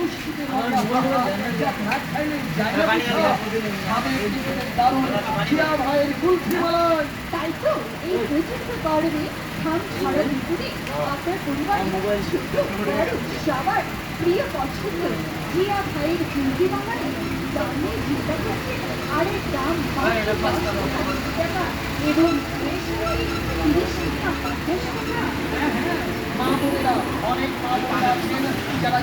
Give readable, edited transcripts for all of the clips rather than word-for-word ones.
পুষ্টিতে না খাইলে জায়গা দারুণ জিয়া ভাইয়ের কুলফি মালাই। তাই তো এই প্রচন্ড গরমে ধান ছাড়া দুপুরে আপনার পরিবারের ছোট বড় সবার প্রিয় পছন্দ জিয়া ভাইয়ের কুলফি বানালে দামে চিন্তা করছে আরেক দাম টাকা এবং মা বোনেরা অনেক মা বোনেরা আছেন যারা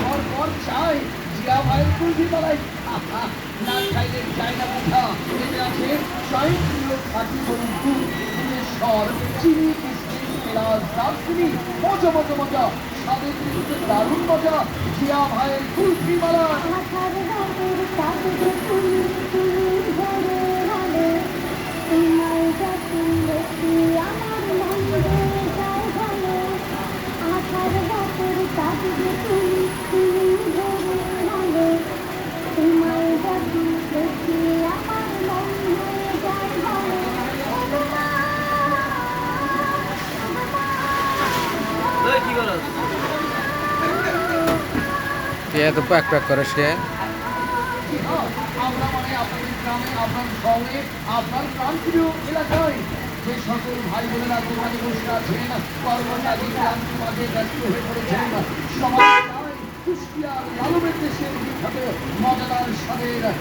হওয়ার পর চায় জিয়া ভাইয়ের কুলফি মালাই না খাইলে যায় না কথা। এতে আছে স্বয়ংক্রিয় খাঁটি গরুর দুধ, দুধেশ্বর, চিনি, কিশমিশ, এলাচ, দারচিনি, মজা মজা মজা স্বাদের কিন্তু দারুণ মজা জিয়া ভাইয়ের কুলফি মালাই। এত প্যাক প্যাক করে সে আমরা মানে আপনাদের গ্রামে, আপনার শহরে, আপনার প্রান্তীয় এলাকায় যে সকল ভাই বোনেরা দোকানে বসে আছেন, কর্মচারী ক্লান্তি মাঝে ব্যস্ত হয়ে পড়েছেন, সবাই কুষ্টিয়ার লালুমের দেশের বিখ্যাত মজাদার স্বাদের